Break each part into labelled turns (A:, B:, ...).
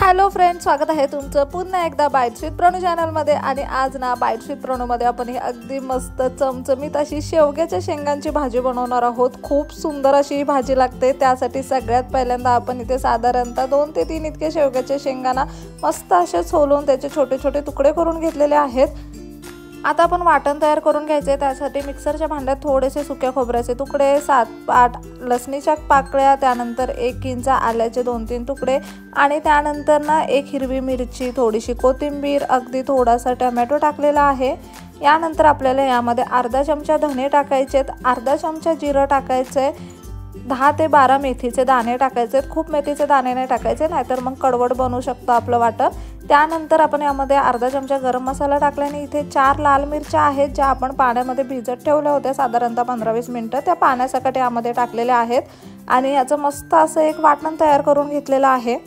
A: Hello friends, स्वागत आहे तुमचं पुन्हा एकदा बाईट्स विथ प्रणू चॅनलमध्ये। आणि आज ना बाईट्स विथ प्रणूमध्ये आपण ही अगदी मस्त चमचमीत अशी शेवग्याच्या शेंगांची भाजी बनवणार आहोत। खूप सुंदर अशी ही भाजी लागते। त्यासाठी सगळ्यात पहिल्यांदा आपण इथे साधारणतः 2 ते 3 इतके शेवग्याच्या शेंगांना मस्त असे सोलून त्याचे छोटे छोटे तुकडे करून घेतलेले आहेत। आता आपण वाटण तयार करून घ्यायचे। त्यासाठी मिक्सरच्या भांड्यात थोडेसे सुक्या खोबऱ्याचे तुकडे, 7-8 लसणीच्या पाकळ्या, त्यानंतर 1 इंच आल्याचे 2-3 तुकडे आणि त्यानंतर ना 1 हिरवी मिरची, थोडीशी कोथिंबीर, अगदी थोडासा टोमॅटो टाकलेला आहे। यानंतर आपल्याला यामध्ये अर्धा चमचा धने टाकायचे, अर्धा चमचा जिरं टाकायचे, 10 ते 12 मेथीचे दाणे टाकायचे। खूप मेथीचे दाणे नाही टाकायचे, नाहीतर मग कडवट बनू शकतं आपलं वाटण। त्यानंतर आपण यामध्ये अर्धा चमचा गरम मसाला टाकल्याने इथे 4 लाल मिरच्या आहेत, ज्या आपण पाण्यामध्ये भिजत ठेवल्या होत्या साधारणतः 15-20 मिनिटं, त्या पाण्यासकट यामध्ये टाकलेल्या आहेत। आणि याचं मस्त असं एक वाटण तयार करून घेतलेलं आहे।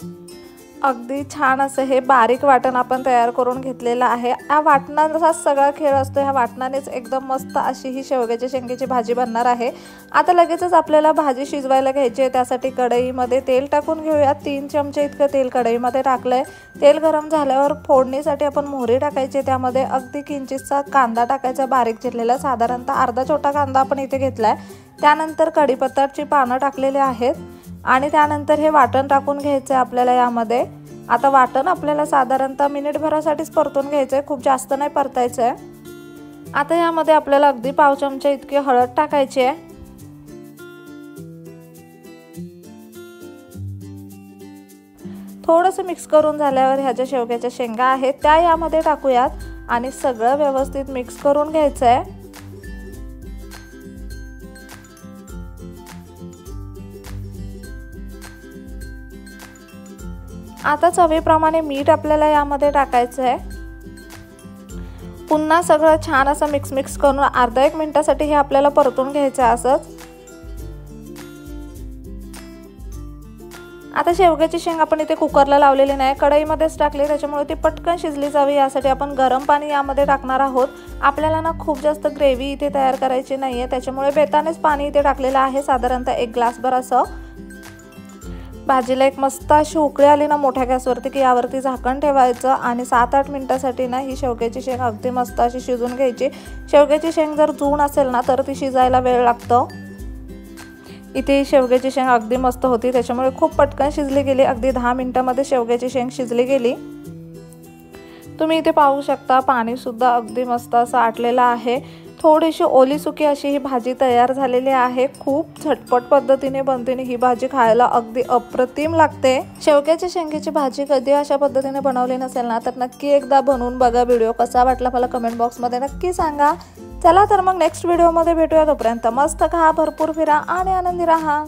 A: अगदी छान असं हे बारीक वाटण आपण तयार करून घेतलेलं आहे। या वाटणाचा सगळा खेळ असतो, ह्या वाटणानेच एकदम मस्त अशी ही शेवग्याच्या शेंगाची भाजी बनणार आहे। आता लगेचच आपल्याला भाजी शिजवायला घ्यायची आहे। त्यासाठी कढईमध्ये तेल टाकून घेऊया। 3 चमचे इतकं तेल कढईमध्ये टाकलंय। तेल गरम झाल्यावर फोडणीसाठी आपण मोहरी टाकायची, त्यामध्ये अगदी किंचितसा कांदा टाकायचा बारीक चिरलेला, साधारणतः अर्धा छोटा कांदा आपण इथे घेतलाय। त्यानंतर कढीपत्त्याची पानं टाकलेली आहेत आणि त्यानंतर हे वाटण टाकून घ्यायचं आपल्याला यामध्ये। आता वाटण आपल्याला साधारणतः मिनिटभरासाठीच परतून घ्यायचंय, खूप जास्त नाही परतायचंय। आता यामध्ये आपल्याला अगदी पाव चमचा इतकी हळद टाकायची आहे। थोडंसं मिक्स करून झाल्यावर ह्या ज्या शेवग्याच्या शेंगा आहेत त्या यामध्ये टाकूयात आणि सगळं व्यवस्थित मिक्स करून घ्यायचंय। आता चवीप्रमाणे मीठ आपल्याला यामध्ये टाकायचं आहे। पुन्हा सगळं छान असं मिक्स करून अर्धा 1 मिनिटासाठी हे आपल्याला परतून घ्यायचं आहे असंच। आता शेवग्याची शेंग आपण इथे कुकरला लावलेली नाही, कढईमध्येच टाकली, त्याच्यामुळे ती पटकन शिजली जावी यासाठी आपण गरम पाणी यामध्ये टाकणार आहोत। आपल्याला ना खूप जास्त ग्रेव्ही इथे तयार करायची नाहीये, त्याच्यामुळे बेतानेच पाणी इथे टाकलेलं आहे, साधारणतः 1 ग्लासभर असं। भाजीला एक मस्त अशी उकळी आली ना मोठ्या गॅसवरती की यावरती झाकण ठेवायचं आणि 7-8 मिनिटासाठी ना ही शेवग्याची शेंग अगदी मस्त अशी शिजून घ्यायची। शेवग्याची शेंग जर जून असेल ना तर ती शिजायला वेळ लागतो। इथे शेवग्याची शेंग अगदी मस्त होती, त्याच्यामुळे खूप पटकन शिजली गेली। अगदी 10 मिनिटांमध्ये शेवग्याची शेंग शिजली गेली। तुम्ही इथे पाहू शकता पाणी सुद्धा अगदी मस्त असं आटलेलं आहे। थोडीशी ओली सुकी अशी ही भाजी तयार झालेली आहे। खूप झटपट पद्धतीने बनते ही भाजी, खायला अगदी अप्रतिम लागते। शेवग्याच्या शेंगेची भाजी कधी अशा पद्धतीने बनवली नसेल ना तर नक्की एकदा बनवून बघा। व्हिडिओ कसा वाटला मला कमेंट बॉक्समध्ये नक्की सांगा। चला तर मग नेक्स्ट व्हिडिओमध्ये भेटूया, तोपर्यंत मस्त खा, भरपूर फिरा आणि आनंदी राहा।